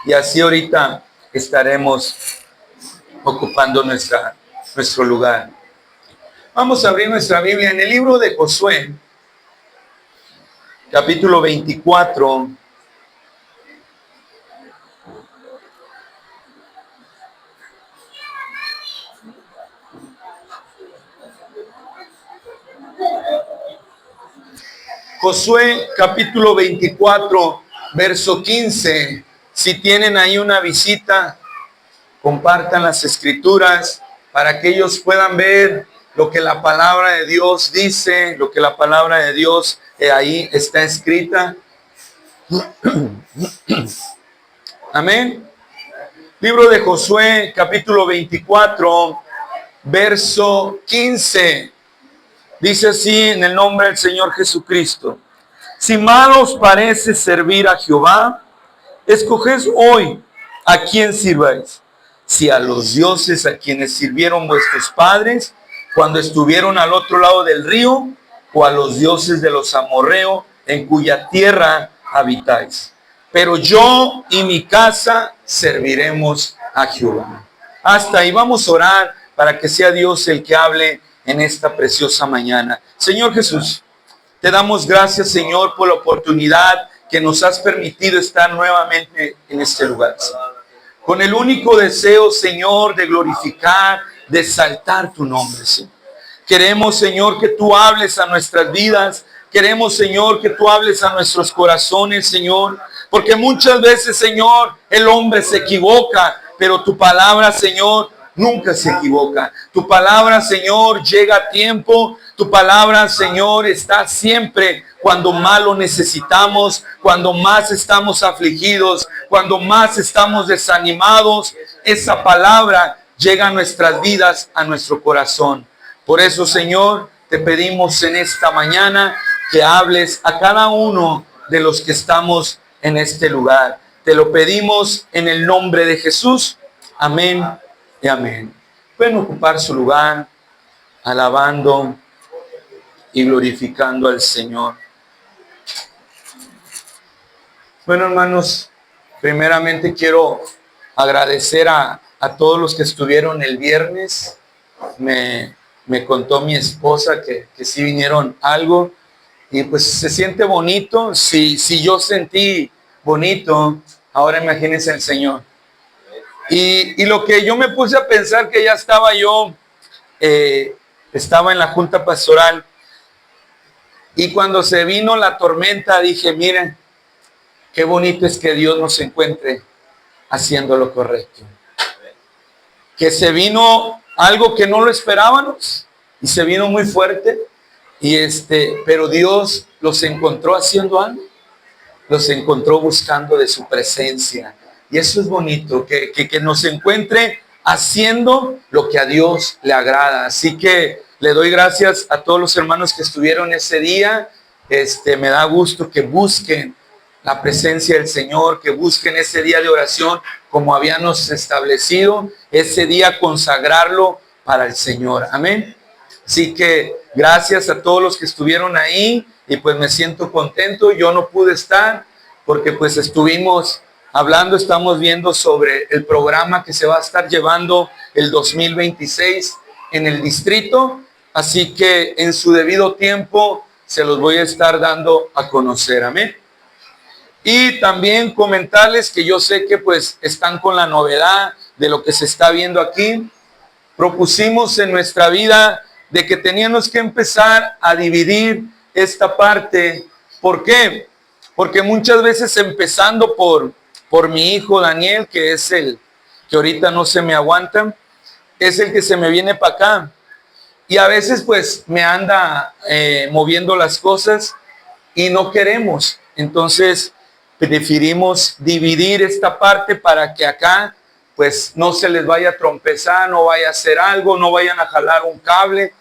Y así ahorita estaremos ocupando nuestro lugar. Vamos a abrir nuestra Biblia en el libro de Josué, capítulo 24. Josué, capítulo 24, verso 15. Si tienen ahí una visita, compartan las escrituras para que ellos puedan ver lo que la palabra de Dios dice, lo que la palabra de Dios ahí está escrita. Amén. Libro de Josué, capítulo 24, verso 15. Dice así en el nombre del Señor Jesucristo. Si mal os parece servir a Jehová, escoged hoy a quién sirváis. Si a los dioses a quienes sirvieron vuestros padres cuando estuvieron al otro lado del río, o a los dioses de los amorreos en cuya tierra habitáis. Pero yo y mi casa serviremos a Jehová. Hasta ahí vamos a orar para que sea Dios el que hable en esta preciosa mañana. Señor Jesús, te damos gracias, Señor, por la oportunidad que nos has permitido estar nuevamente en este lugar, Señor. Con el único deseo, Señor, de glorificar, de exaltar tu nombre, Señor. Queremos, Señor, que tú hables a nuestras vidas. Queremos, Señor, que tú hables a nuestros corazones, Señor. Porque muchas veces, Señor, el hombre se equivoca, pero tu palabra, Señor, nunca se equivoca. Tu palabra, Señor, llega a tiempo. Tu palabra, Señor, está siempre cuando más lo necesitamos, cuando más estamos afligidos, cuando más estamos desanimados. Esa palabra llega a nuestras vidas, a nuestro corazón. Por eso, Señor, te pedimos en esta mañana que hables a cada uno de los que estamos en este lugar. Te lo pedimos en el nombre de Jesús. Amén y amén. Pueden ocupar su lugar alabando y glorificando al Señor. Bueno, hermanos, primeramente quiero agradecer a todos los que estuvieron el viernes. Me contó mi esposa que sí vinieron algo y pues se siente bonito. Si yo sentí bonito, ahora imagínense el Señor. Y lo que yo me puse a pensar, que ya estaba estaba en la junta pastoral, y cuando se vino la tormenta dije, miren, qué bonito es que Dios nos encuentre haciendo lo correcto. Que se vino algo que no lo esperábamos y se vino muy fuerte, pero Dios los encontró haciendo algo, los encontró buscando de su presencia. Y eso es bonito, que nos encuentre haciendo lo que a Dios le agrada. Así que le doy gracias a todos los hermanos que estuvieron ese día. Me da gusto que busquen la presencia del Señor, que busquen ese día de oración como habíamos establecido, ese día consagrarlo para el Señor. Amén. Así que gracias a todos los que estuvieron ahí y pues me siento contento. Yo no pude estar porque pues estuvimos hablando, estamos viendo sobre el programa que se va a estar llevando el 2026 en el distrito. Así que en su debido tiempo se los voy a estar dando a conocer. Amén. Y también comentarles que yo sé que pues están con la novedad de lo que se está viendo aquí. Propusimos en nuestra vida de que teníamos que empezar a dividir esta parte. ¿Por qué? Porque muchas veces empezando por mi hijo Daniel, que es el que ahorita no se me aguanta, es el que se me viene para acá. Y a veces pues me anda moviendo las cosas y no queremos. Entonces preferimos dividir esta parte para que acá pues no se les vaya a trompezar, no vaya a hacer algo, no vayan a jalar un cable.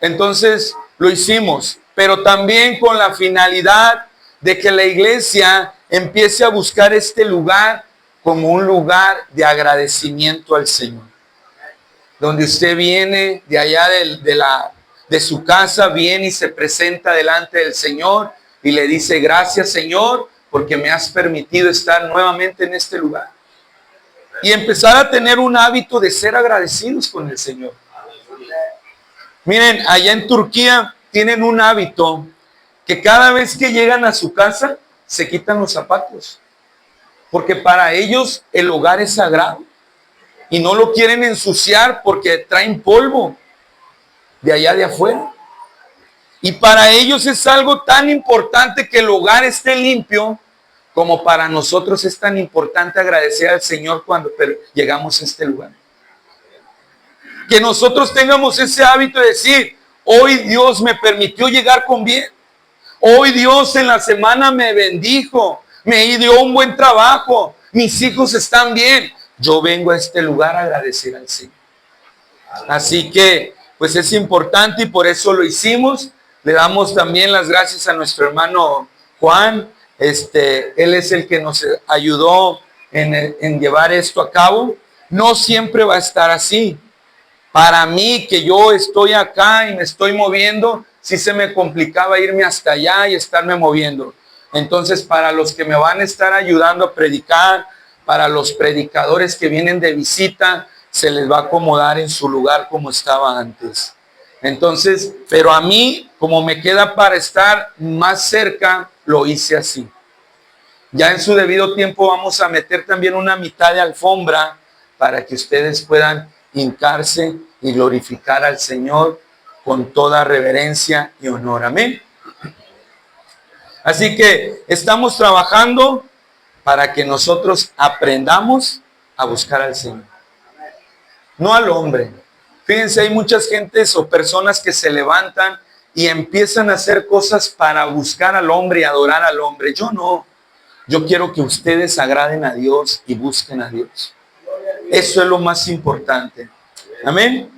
Entonces lo hicimos, pero también con la finalidad de que la iglesia empiece a buscar este lugar como un lugar de agradecimiento al Señor. Donde usted viene de allá de su casa, viene y se presenta delante del Señor y le dice, gracias Señor, porque me has permitido estar nuevamente en este lugar. y empezar a tener un hábito de ser agradecidos con el Señor. Miren, allá en Turquía tienen un hábito que cada vez que llegan a su casa se quitan los zapatos, porque para ellos el hogar es sagrado y no lo quieren ensuciar porque traen polvo de allá de afuera. Y para ellos es algo tan importante que el hogar esté limpio, como para nosotros es tan importante agradecer al Señor cuando llegamos a este lugar. Que nosotros tengamos ese hábito de decir, hoy Dios me permitió llegar con bien. Hoy Dios en la semana me bendijo, me dio un buen trabajo, mis hijos están bien. Yo vengo a este lugar a agradecer al Señor. Así que, pues es importante y por eso lo hicimos. Le damos también las gracias a nuestro hermano Juan. Él es el que nos ayudó en llevar esto a cabo. No siempre va a estar así. Para mí, que yo estoy acá y me estoy moviendo, sí se me complicaba irme hasta allá y estarme moviendo. Entonces, para los que me van a estar ayudando a predicar, para los predicadores que vienen de visita, se les va a acomodar en su lugar como estaba antes. Entonces, pero a mí, como me queda para estar más cerca, lo hice así. Ya en su debido tiempo vamos a meter también una mitad de alfombra para que ustedes puedan hincarse y glorificar al Señor con toda reverencia y honor. Amén. Así que estamos trabajando para que nosotros aprendamos a buscar al Señor, no al hombre. Fíjense, hay muchas gentes o personas que se levantan y empiezan a hacer cosas para buscar al hombre y adorar al hombre. Yo no. Yo quiero que ustedes agraden a Dios y busquen a Dios. Eso es lo más importante. Amén.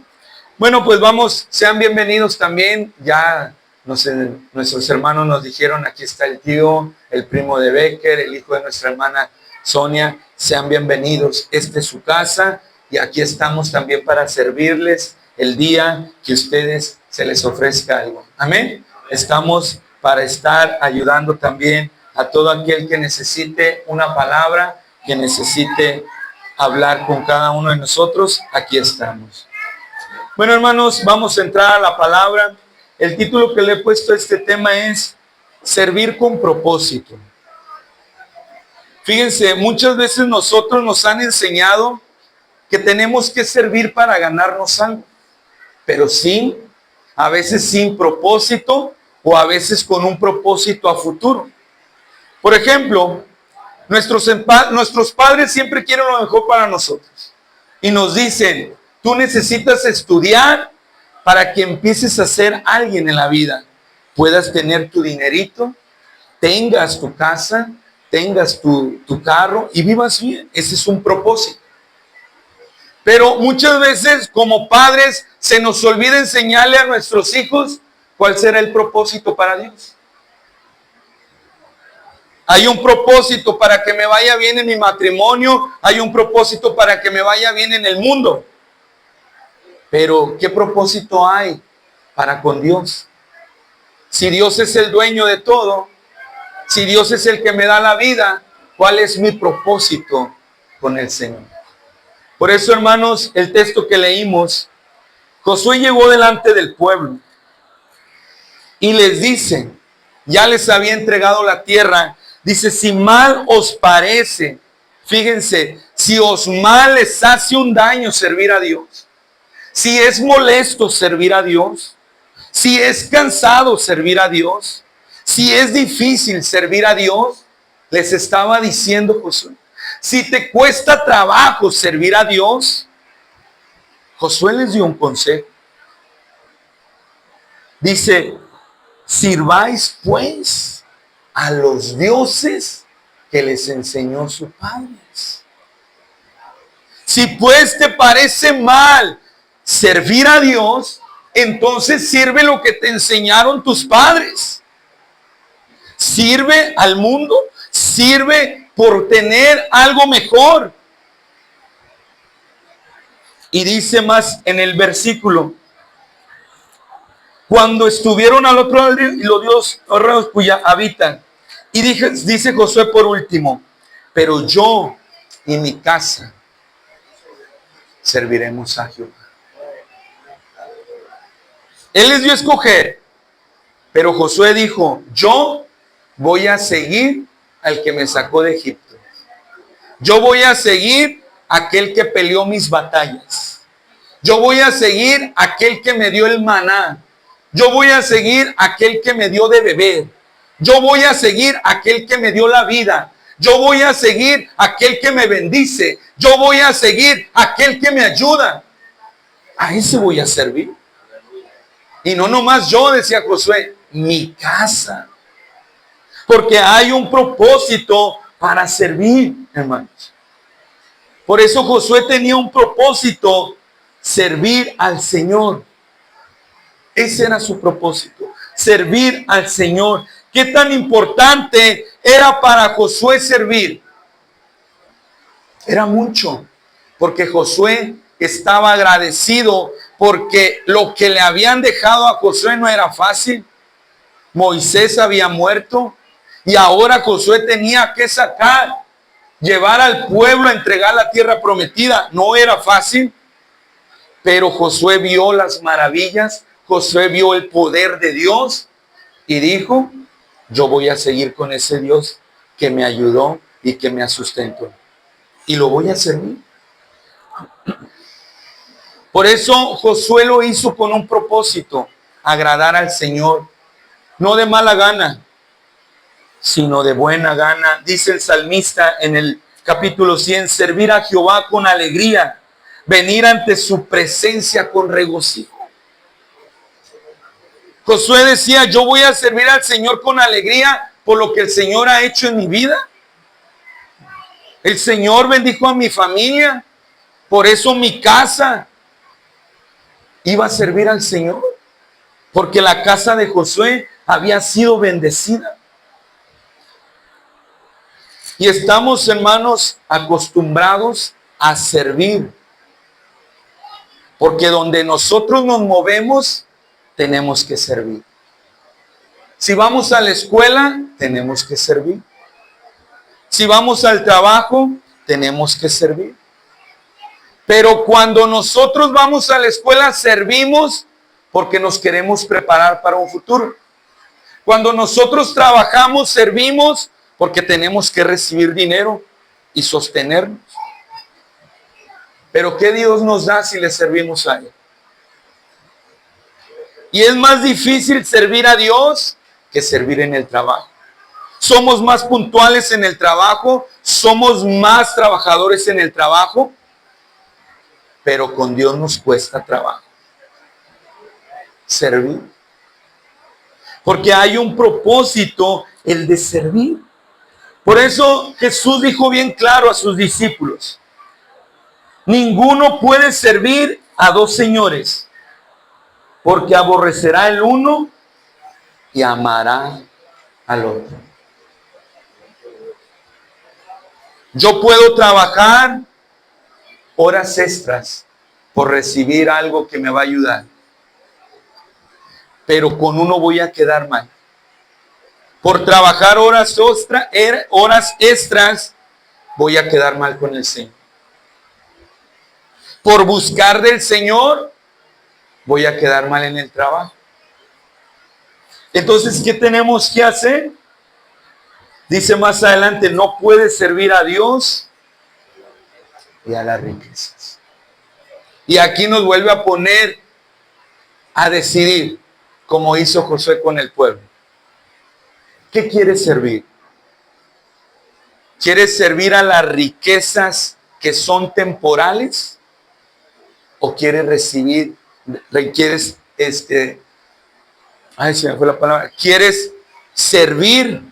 Bueno, pues vamos, sean bienvenidos también. Ya nuestros hermanos nos dijeron, aquí está el tío, el primo de Becker, el hijo de nuestra hermana Sonia. Sean bienvenidos. Esta es su casa y aquí estamos también para servirles el día que ustedes se les ofrezca algo. Amén. Estamos para estar ayudando también a todo aquel que necesite una palabra, que necesite hablar con cada uno de nosotros. Aquí estamos. Bueno, hermanos, vamos a entrar a la palabra. El título que le he puesto a este tema es servir con propósito. Fíjense, muchas veces nosotros nos han enseñado que tenemos que servir para ganarnos algo, pero a veces sin propósito o a veces con un propósito a futuro. Por ejemplo, nuestros padres siempre quieren lo mejor para nosotros y nos dicen, tú necesitas estudiar para que empieces a ser alguien en la vida, puedas tener tu dinerito, tengas tu casa, tengas tu carro y vivas bien. Ese es un propósito. Pero muchas veces como padres se nos olvida enseñarle a nuestros hijos cuál será el propósito para Dios. Hay un propósito para que me vaya bien en mi matrimonio, hay un propósito para que me vaya bien en el mundo. Pero ¿qué propósito hay para con Dios? Si Dios es el dueño de todo, si Dios es el que me da la vida, ¿cuál es mi propósito con el Señor? Por eso, hermanos, el texto que leímos, Josué llegó delante del pueblo y les dice, ya les había entregado la tierra, dice, si mal os parece, fíjense, si os mal les hace un daño servir a Dios, si es molesto servir a Dios, si es cansado servir a Dios, si es difícil servir a Dios, les estaba diciendo Josué, si te cuesta trabajo servir a Dios, Josué les dio un consejo. Dice, sirváis pues a los dioses que les enseñó sus padres. Si pues te parece mal servir a Dios, entonces sirve lo que te enseñaron tus padres. Sirve al mundo, sirve por tener algo mejor. Y dice más en el versículo, cuando estuvieron al otro lado y los dioses cuya habitan. Y dice Josué por último, pero yo y mi casa serviremos a Jehová. Él les dio a escoger, pero Josué dijo, yo voy a seguir al que me sacó de Egipto. Yo voy a seguir aquel que peleó mis batallas. Yo voy a seguir aquel que me dio el maná. Yo voy a seguir aquel que me dio de beber. Yo voy a seguir aquel que me dio la vida. Yo voy a seguir aquel que me bendice. Yo voy a seguir aquel que me ayuda. A ese voy a servir. Y no nomás yo, decía Josué, mi casa. Porque hay un propósito para servir, hermanos. Por eso Josué tenía un propósito, servir al Señor. Ese era su propósito, servir al Señor. ¿Qué tan importante era para Josué servir? Era mucho, porque Josué estaba agradecido porque lo que le habían dejado a Josué no era fácil. Moisés había muerto y ahora Josué tenía que llevar al pueblo a entregar la tierra prometida. No era fácil, pero Josué vio las maravillas, Josué vio el poder de Dios y dijo, yo voy a seguir con ese Dios que me ayudó y que me sustentó. Y lo voy a servir. Por eso Josué lo hizo con un propósito, agradar al Señor. No de mala gana, sino de buena gana. Dice el salmista en el capítulo 100, servir a Jehová con alegría, venir ante su presencia con regocijo. Josué decía, yo voy a servir al Señor con alegría por lo que el Señor ha hecho en mi vida. El Señor bendijo a mi familia, por eso mi casa iba a servir al Señor, porque la casa de Josué había sido bendecida. Y estamos, hermanos, acostumbrados a servir, porque donde nosotros nos movemos, tenemos que servir. Si vamos a la escuela, tenemos que servir. Si vamos al trabajo, tenemos que servir. Pero cuando nosotros vamos a la escuela, servimos porque nos queremos preparar para un futuro. Cuando nosotros trabajamos, servimos porque tenemos que recibir dinero y sostenernos. Pero ¿qué Dios nos da si le servimos a Él? Y es más difícil servir a Dios que servir en el trabajo. Somos más puntuales en el trabajo, somos más trabajadores en el trabajo, pero con Dios nos cuesta trabajo servir. Porque hay un propósito, el de servir. Por eso Jesús dijo bien claro a sus discípulos, ninguno puede servir a dos señores, porque aborrecerá el uno y amará al otro. Yo puedo trabajar horas extras por recibir algo que me va a ayudar, pero con uno voy a quedar mal. Por trabajar horas extras voy a quedar mal con el Señor. Por buscar del Señor voy a quedar mal en el trabajo. Entonces, ¿qué tenemos que hacer? Dice más adelante, no puedes servir a Dios y a las riquezas. Y aquí nos vuelve a poner a decidir, como hizo Josué con el pueblo. ¿Qué quieres servir? ¿Quieres servir a las riquezas que son temporales? ¿O quieres recibir, se me fue la palabra, quieres servir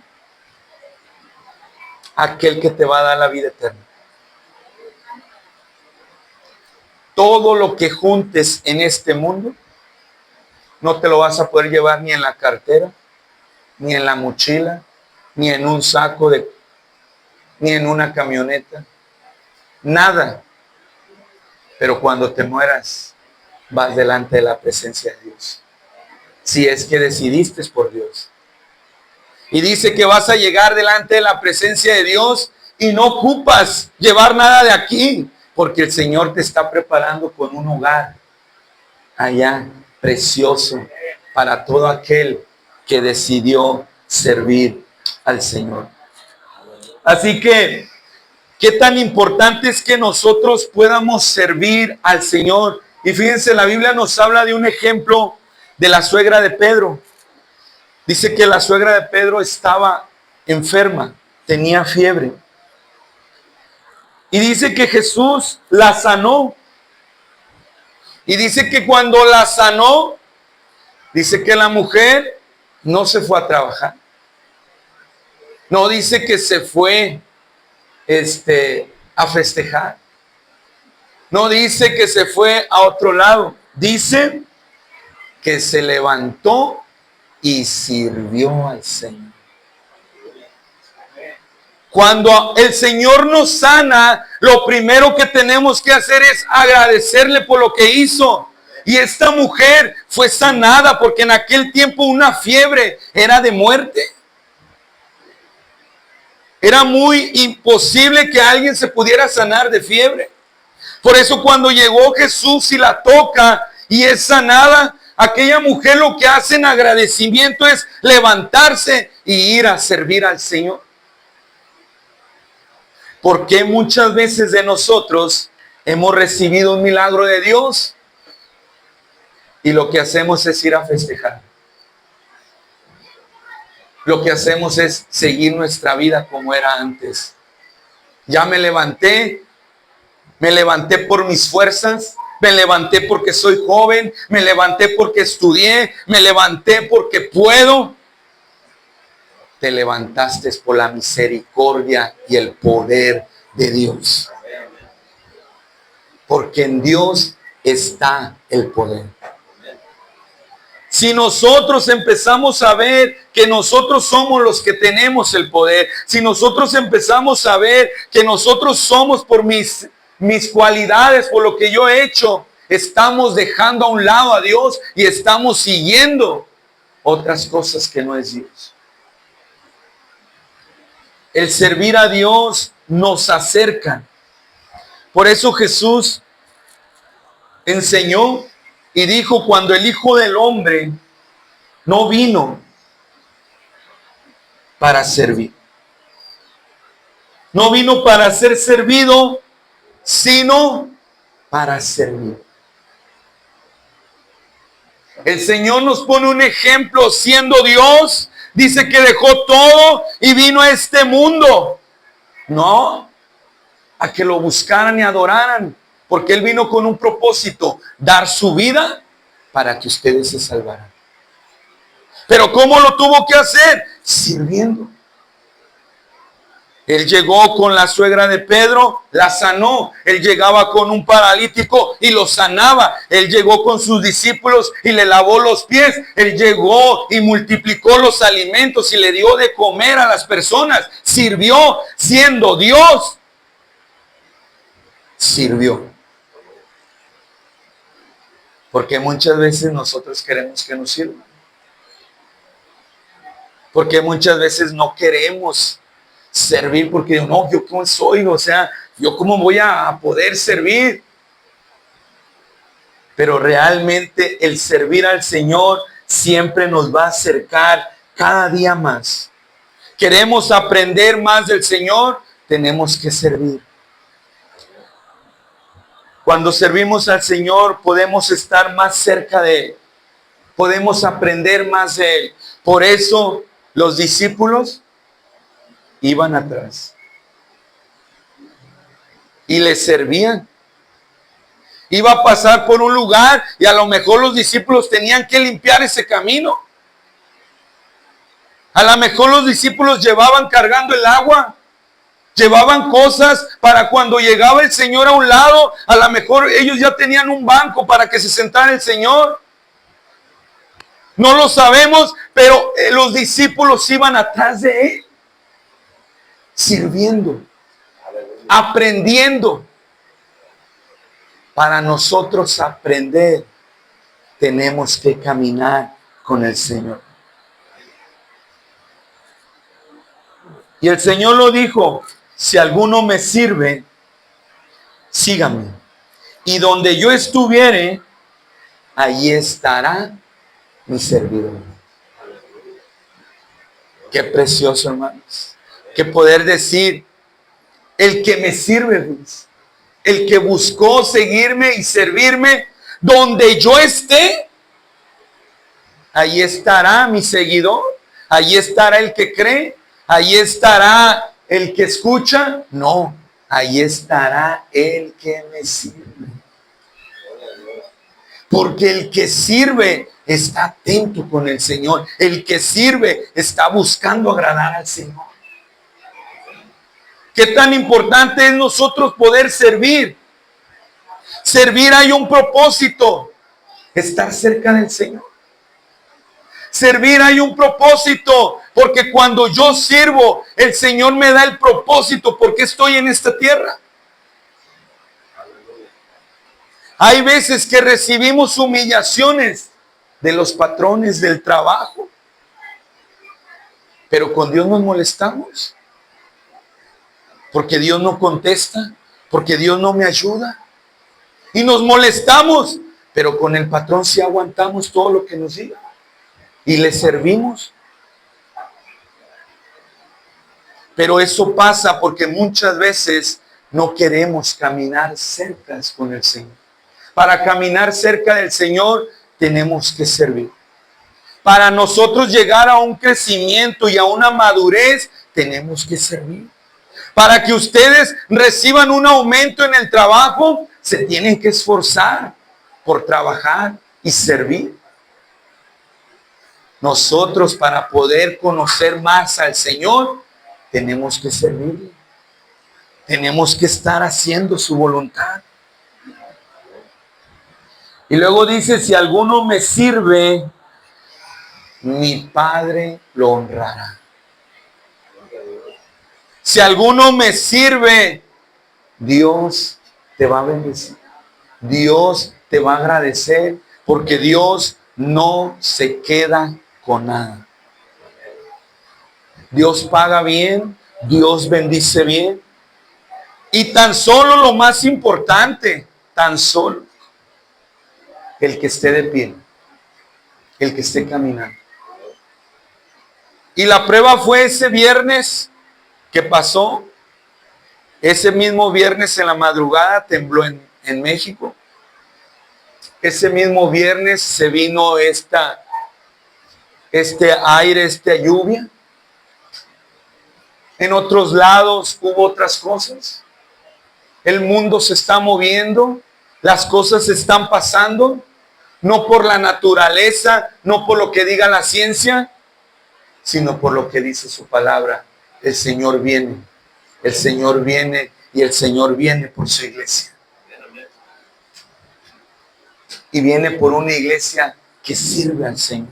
a aquel que te va a dar la vida eterna? Todo lo que juntes en este mundo, no te lo vas a poder llevar ni en la cartera, ni en la mochila, ni en un saco, ni en una camioneta. Nada. Pero cuando te mueras, vas delante de la presencia de Dios. Si es que decidiste por Dios. Y dice que vas a llegar delante de la presencia de Dios y no ocupas llevar nada de aquí. porque el Señor te está preparando con un hogar allá precioso para todo aquel que decidió servir al Señor. Así que, ¿qué tan importante es que nosotros podamos servir al Señor? Y fíjense, la Biblia nos habla de un ejemplo de la suegra de Pedro. Dice que la suegra de Pedro estaba enferma, tenía fiebre. Y dice que Jesús la sanó. Y dice que cuando la sanó, dice que la mujer no se fue a trabajar. No dice que se fue a festejar. No dice que se fue a otro lado. Dice que se levantó y sirvió al Señor. Cuando el Señor nos sana, lo primero que tenemos que hacer es agradecerle por lo que hizo. Y esta mujer fue sanada porque en aquel tiempo una fiebre era de muerte. Era muy imposible que alguien se pudiera sanar de fiebre. Por eso cuando llegó Jesús y la toca y es sanada, aquella mujer lo que hace en agradecimiento es levantarse y ir a servir al Señor. Porque muchas veces de nosotros hemos recibido un milagro de Dios y lo que hacemos es ir a festejar. Lo que hacemos es seguir nuestra vida como era antes. Ya me levanté por mis fuerzas, me levanté porque soy joven, me levanté porque estudié, me levanté porque puedo. Te levantaste por la misericordia y el poder de Dios. Porque en Dios está el poder. Si nosotros empezamos a ver que nosotros somos los que tenemos el poder, si nosotros empezamos a ver que nosotros somos por mis cualidades, por lo que yo he hecho, estamos dejando a un lado a Dios y estamos siguiendo otras cosas que no es Dios. El servir a Dios nos acerca. Por eso Jesús enseñó y dijo, cuando el Hijo del Hombre no vino para servir. No vino para ser servido, sino para servir. El Señor nos pone un ejemplo siendo Dios. Dice que dejó todo y vino a este mundo. No, a que lo buscaran y adoraran. Porque Él vino con un propósito, dar su vida para que ustedes se salvaran. Pero ¿cómo lo tuvo que hacer? Sirviendo. Él llegó con la suegra de Pedro, la sanó. Él llegaba con un paralítico y lo sanaba. Él llegó con sus discípulos y le lavó los pies. Él llegó y multiplicó los alimentos y le dio de comer a las personas. Sirvió siendo Dios. Sirvió. Porque muchas veces nosotros queremos que nos sirvan. Porque muchas veces no queremos servir porque no, yo cómo soy, o sea, yo cómo voy a poder servir. Pero realmente el servir al Señor siempre nos va a acercar cada día más. Queremos aprender más del Señor, tenemos que servir. Cuando servimos al Señor podemos estar más cerca de Él. Podemos aprender más de Él. Por eso los discípulos iban atrás y le servían. Iba a pasar por un lugar y a lo mejor los discípulos tenían que limpiar ese camino. A lo mejor los discípulos llevaban cargando el agua, llevaban cosas para cuando llegaba el Señor a un lado, a lo mejor ellos ya tenían un banco para que se sentara el Señor. No lo sabemos, pero los discípulos iban atrás de Él, sirviendo, aprendiendo. Para nosotros aprender, tenemos que caminar con el Señor. Y el Señor lo dijo, si alguno me sirve, sígame. Y donde yo estuviere, allí estará mi servidor. Qué precioso, hermanos. Qué poder decir, el que me sirve, Dios, el que buscó seguirme y servirme, donde yo esté, allí estará mi seguidor, allí estará el que cree, allí estará el que escucha. No, allí estará el que me sirve. Porque el que sirve está atento con el Señor. El que sirve está buscando agradar al Señor. ¿Qué tan importante es nosotros poder servir? Servir hay un propósito, estar cerca del Señor. Servir hay un propósito, porque cuando yo sirvo, el Señor me da el propósito porque estoy en esta tierra. Hay veces que recibimos humillaciones de los patrones del trabajo, pero con Dios nos molestamos, porque Dios no contesta, porque Dios no me ayuda, y nos molestamos, pero con el patrón sí aguantamos todo lo que nos diga, y le servimos. Pero eso pasa porque muchas veces no queremos caminar cerca con el Señor. Para caminar cerca del Señor tenemos que servir. Para nosotros llegar a un crecimiento y a una madurez, tenemos que servir. Para que ustedes reciban un aumento en el trabajo, se tienen que esforzar por trabajar y servir. Nosotros, para poder conocer más al Señor, tenemos que servir. Tenemos que estar haciendo su voluntad. Y luego dice, si alguno me sirve, mi Padre lo honrará. Si alguno me sirve, Dios te va a bendecir. Dios te va a agradecer, porque Dios no se queda con nada. Dios paga bien, Dios bendice bien. Y tan solo lo más importante, tan solo el que esté de pie, el que esté caminando. Y la prueba fue ese viernes que pasó. Ese mismo viernes en la madrugada tembló en México. Ese mismo viernes se vino este aire, esta lluvia. En otros lados hubo otras cosas. El mundo se está moviendo, las cosas están pasando, no por la naturaleza, no por lo que diga la ciencia, sino por lo que dice su palabra. El Señor viene y el Señor viene por su iglesia. Y viene por una iglesia que sirve al Señor,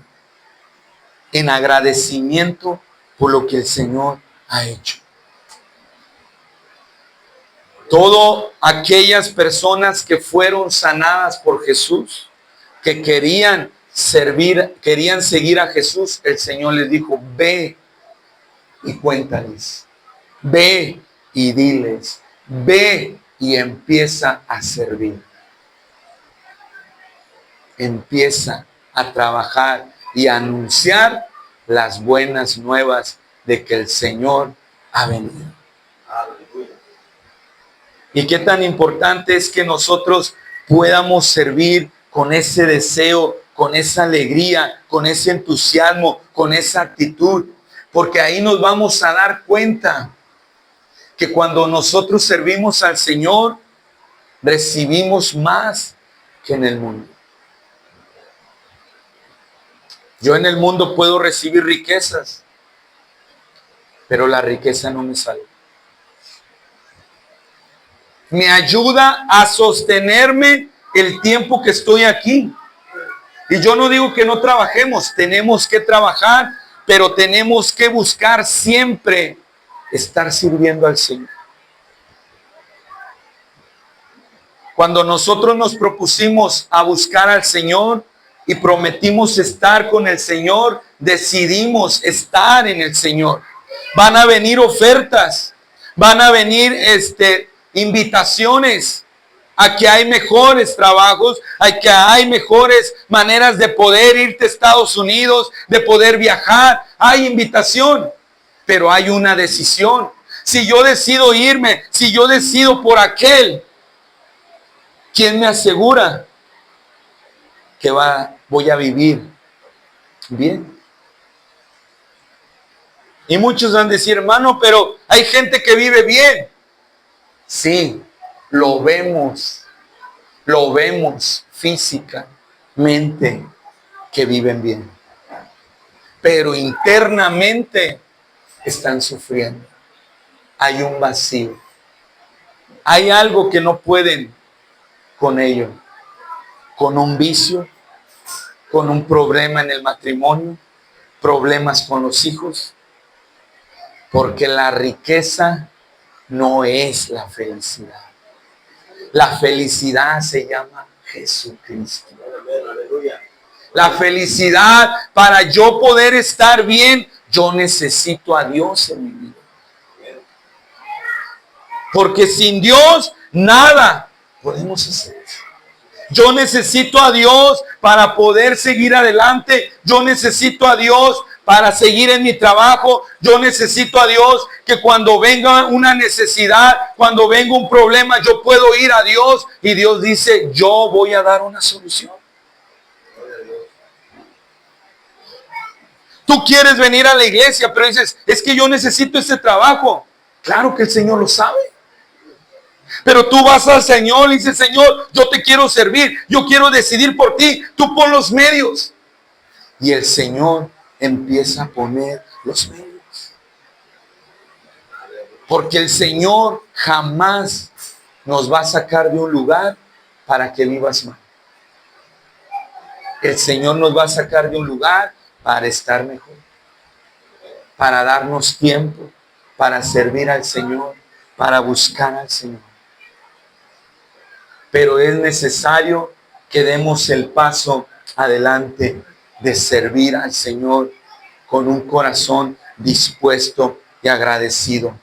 en agradecimiento por lo que el Señor ha hecho. Todas aquellas personas que fueron sanadas por Jesús, que querían seguir a Jesús, el Señor les dijo, ve y cuéntales, ve y diles, ve y empieza a servir. Empieza a trabajar y a anunciar las buenas nuevas de que el Señor ha venido. Y qué tan importante es que nosotros podamos servir con ese deseo, con esa alegría, con ese entusiasmo, con esa actitud. Porque ahí nos vamos a dar cuenta que cuando nosotros servimos al Señor, recibimos más que en el mundo. Yo en el mundo puedo recibir riquezas, pero la riqueza no me salva. Me ayuda a sostenerme el tiempo que estoy aquí. Y yo no digo que no trabajemos, tenemos que trabajar, pero tenemos que buscar siempre estar sirviendo al Señor. Cuando nosotros nos propusimos a buscar al Señor y prometimos estar con el Señor, decidimos estar en el Señor. Van a venir ofertas, van a venir invitaciones, a que hay mejores trabajos, a que hay mejores maneras de poder irte a Estados Unidos, de poder viajar. Hay invitación, pero hay una decisión. Si yo decido irme, si yo decido por aquel, ¿quién me asegura que voy a vivir bien? Y muchos van a decir, hermano, pero hay gente que vive bien. Sí, lo vemos físicamente que viven bien, pero internamente están sufriendo. Hay un vacío, hay algo que no pueden con ello, con un vicio, con un problema en el matrimonio, problemas con los hijos, porque la riqueza no es la felicidad. La felicidad se llama Jesucristo. La felicidad, para yo poder estar bien, yo necesito a Dios en mi vida. Porque sin Dios, nada podemos hacer. Yo necesito a Dios para poder seguir adelante. Yo necesito a Dios para seguir en mi trabajo. Yo necesito a Dios que cuando venga una necesidad, cuando venga un problema, yo puedo ir a Dios y Dios dice, yo voy a dar una solución. Tú quieres venir a la iglesia, pero dices, es que yo necesito ese trabajo. Claro que el Señor lo sabe. Pero tú vas al Señor y dices, Señor, yo te quiero servir, yo quiero decidir por ti, tú pon los medios. Y el Señor empieza a poner los medios. Porque el Señor jamás nos va a sacar de un lugar para que vivas mal. El Señor nos va a sacar de un lugar para estar mejor, para darnos tiempo, para servir al Señor, para buscar al Señor. Pero es necesario que demos el paso adelante de servir al Señor con un corazón dispuesto y agradecido.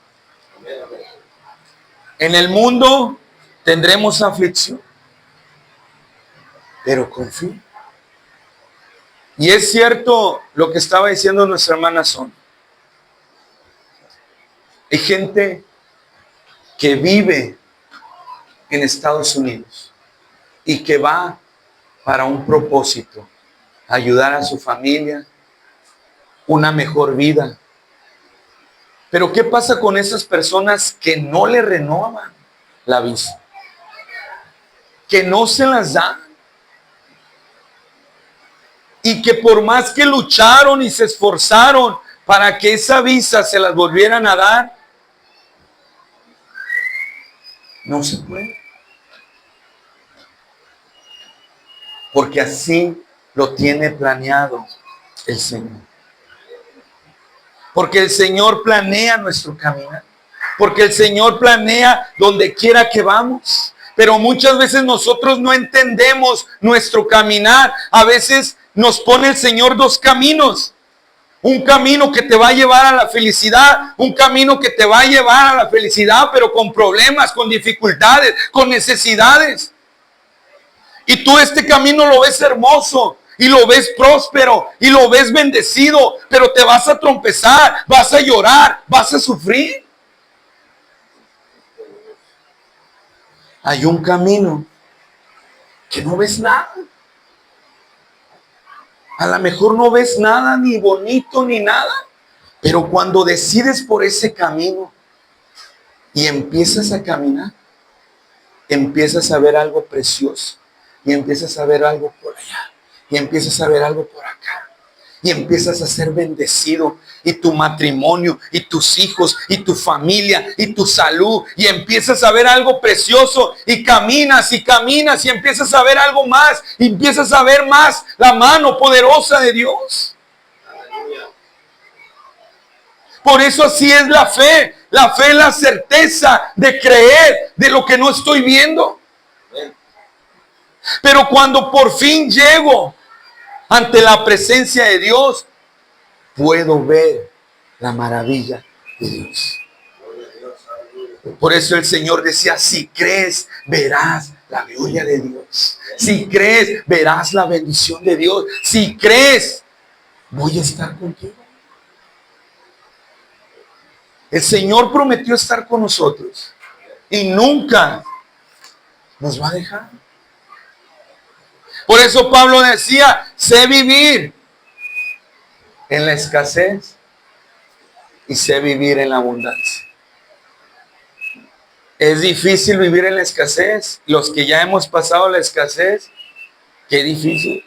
En el mundo tendremos aflicción, pero confía. Y es cierto lo que estaba diciendo nuestra hermana Son. Hay gente que vive en Estados Unidos y que va para un propósito, ayudar a su familia, una mejor vida. Pero ¿qué pasa con esas personas que no le renovan la visa? Que no se las dan. Y que por más que lucharon y se esforzaron para que esa visa se las volvieran a dar, no se puede. Porque así lo tiene planeado el Señor. Porque el Señor planea nuestro camino. Porque el Señor planea donde quiera que vamos. Pero muchas veces nosotros no entendemos nuestro caminar. A veces nos pone el Señor dos caminos. Un camino que te va a llevar a la felicidad. Un camino que te va a llevar a la felicidad, pero con problemas, con dificultades, con necesidades. Y tú este camino lo ves hermoso. Y lo ves próspero. Y lo ves bendecido. Pero te vas a trompezar. Vas a llorar. Vas a sufrir. Hay un camino que no ves nada. A lo mejor no ves nada, ni bonito, ni nada. Pero cuando decides por ese camino y empiezas a caminar, empiezas a ver algo precioso. Y empiezas a ver algo por allá. Y empiezas a ver algo por acá. Y empiezas a ser bendecido. Y tu matrimonio, y tus hijos, y tu familia, y tu salud. Y empiezas a ver algo precioso. Y caminas, y caminas, y empiezas a ver algo más. Y empiezas a ver más la mano poderosa de Dios. Por eso así es la fe. La fe es la certeza de creer de lo que no estoy viendo. Pero cuando por fin llego ante la presencia de Dios, puedo ver la maravilla de Dios. Por eso el Señor decía, si crees, verás la gloria de Dios. Si crees, verás la bendición de Dios. Si crees, voy a estar contigo. El Señor prometió estar con nosotros y nunca nos va a dejar. Por eso Pablo decía, sé vivir en la escasez y sé vivir en la abundancia. Es difícil vivir en la escasez. Los que ya hemos pasado la escasez, qué difícil.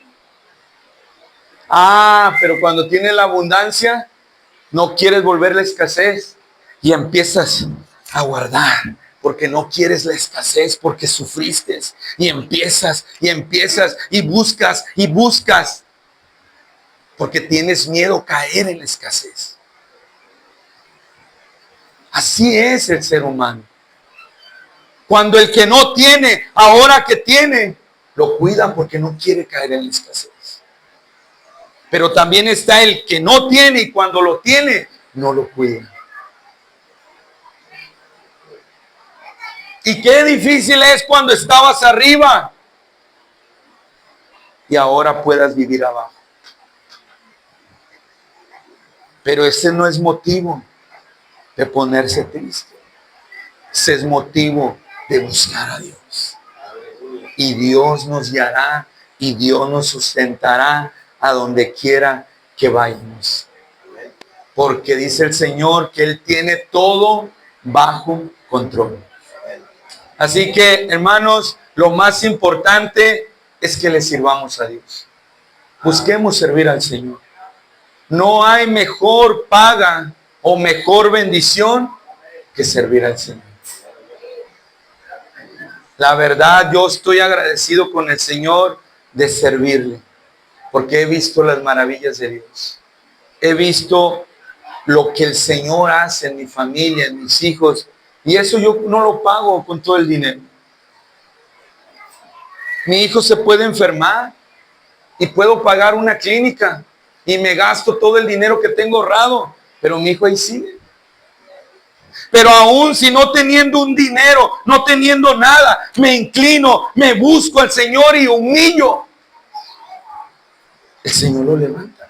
Pero cuando tienes la abundancia, no quieres volver la escasez y empiezas a guardar porque no quieres la escasez, porque sufriste y empiezas y buscas porque tienes miedo a caer en la escasez. Así es el ser humano. Cuando el que no tiene, ahora que tiene, lo cuida porque no quiere caer en la escasez. Pero también está el que no tiene y cuando lo tiene, no lo cuida. Y qué difícil es cuando estabas arriba y ahora puedas vivir abajo. Pero ese no es motivo de ponerse triste. Ese es motivo de buscar a Dios. Y Dios nos guiará y Dios nos sustentará a donde quiera que vayamos. Porque dice el Señor que Él tiene todo bajo control. Así que, hermanos, lo más importante es que le sirvamos a Dios. Busquemos servir al Señor. No hay mejor paga o mejor bendición que servir al Señor. La verdad, yo estoy agradecido con el Señor de servirle, porque he visto las maravillas de Dios. He visto lo que el Señor hace en mi familia, en mis hijos, y eso yo no lo pago con todo el dinero. Mi hijo se puede enfermar y puedo pagar una clínica y me gasto todo el dinero que tengo ahorrado, pero mi hijo ahí sigue. Pero aún si no teniendo un dinero, no teniendo nada, me inclino, me busco al Señor y humillo, el Señor lo levanta.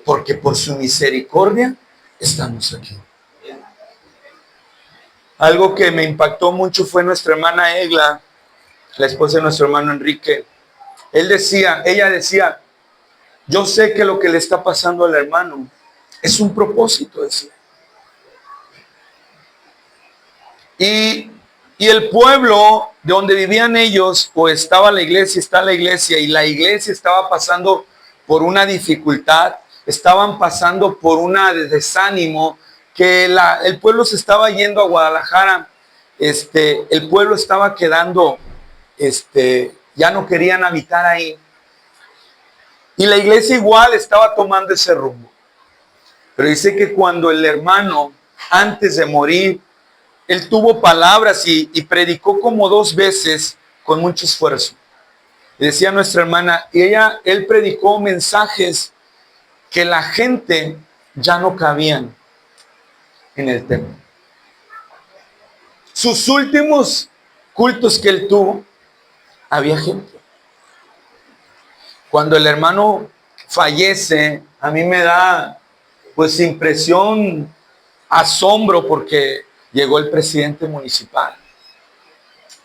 Porque por su misericordia estamos aquí. Algo que me impactó mucho fue nuestra hermana Egla, la esposa de nuestro hermano Enrique. Ella decía, yo sé que lo que le está pasando al hermano es un propósito, decía. Y el pueblo de donde vivían ellos, pues estaba la iglesia, está la iglesia, y la iglesia estaba pasando por una dificultad, estaban pasando por un desánimo, que el pueblo se estaba yendo a Guadalajara, el pueblo estaba quedando, ya no querían habitar ahí. Y la iglesia igual estaba tomando ese rumbo. Pero dice que cuando el hermano, antes de morir, él tuvo palabras y predicó como 2 veces con mucho esfuerzo. Y decía nuestra hermana, él predicó mensajes que la gente ya no cabían en el templo. Sus últimos cultos que él tuvo, había gente. Cuando el hermano fallece, a mí me da pues impresión, asombro, porque llegó el presidente municipal.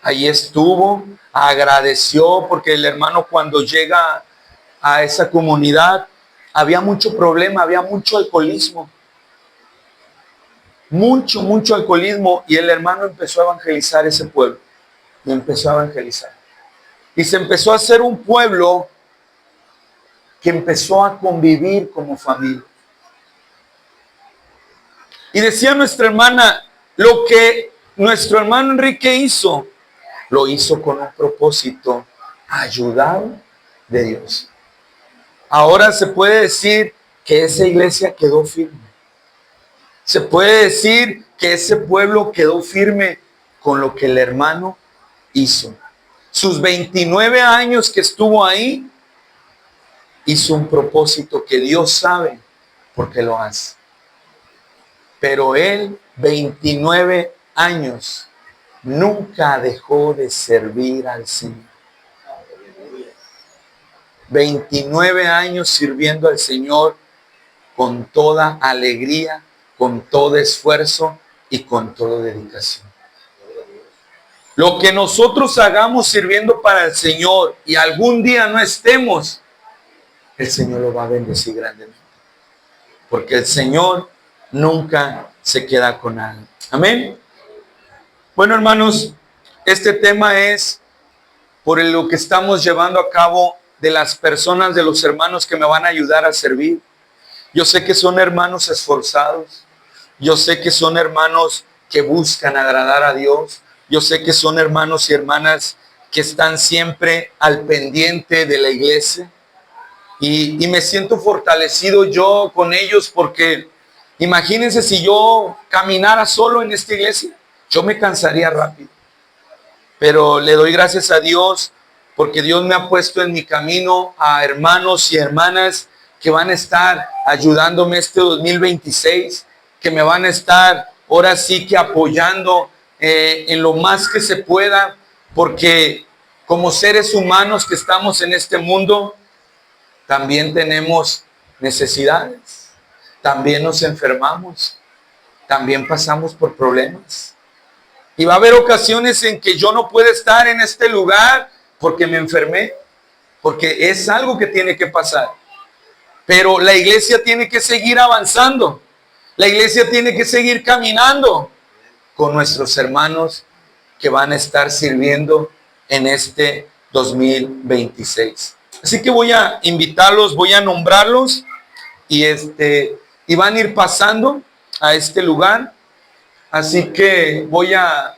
Ahí estuvo, agradeció, porque el hermano cuando llega a esa comunidad, había mucho problema, había mucho alcoholismo. Mucho alcoholismo, y el hermano empezó a evangelizar ese pueblo. Y empezó a evangelizar. Y se empezó a hacer un pueblo que empezó a convivir como familia. Y decía nuestra hermana, lo que nuestro hermano Enrique hizo, lo hizo con un propósito, ayudado de Dios. Ahora se puede decir que esa iglesia quedó firme. Se puede decir que ese pueblo quedó firme con lo que el hermano hizo. Sus 29 años que estuvo ahí, hizo un propósito que Dios sabe por qué lo hace. Pero él, 29 años, nunca dejó de servir al Señor. 29 años sirviendo al Señor con toda alegría, con todo esfuerzo y con toda dedicación. Lo que nosotros hagamos sirviendo para el Señor y algún día no estemos, el Señor lo va a bendecir grandemente. Porque el Señor nunca se queda con nada. Amén. Bueno, hermanos, este tema es por lo que estamos llevando a cabo de las personas, de los hermanos que me van a ayudar a servir. Yo sé que son hermanos esforzados. Yo sé que son hermanos que buscan agradar a Dios. Yo sé que son hermanos y hermanas que están siempre al pendiente de la iglesia. Y me siento fortalecido yo con ellos porque imagínense si yo caminara solo en esta iglesia, yo me cansaría rápido. Pero le doy gracias a Dios porque Dios me ha puesto en mi camino a hermanos y hermanas que van a estar ayudándome este 2026, que me van a estar ahora sí que apoyando en lo más que se pueda, porque como seres humanos que estamos en este mundo, también tenemos necesidades, también nos enfermamos, también pasamos por problemas. Y va a haber ocasiones en que yo no puedo estar en este lugar porque me enfermé, porque es algo que tiene que pasar. Pero la iglesia tiene que seguir avanzando. La iglesia tiene que seguir caminando con nuestros hermanos que van a estar sirviendo en este 2026. Así que voy a invitarlos, voy a nombrarlos y van a ir pasando a este lugar. Así que voy a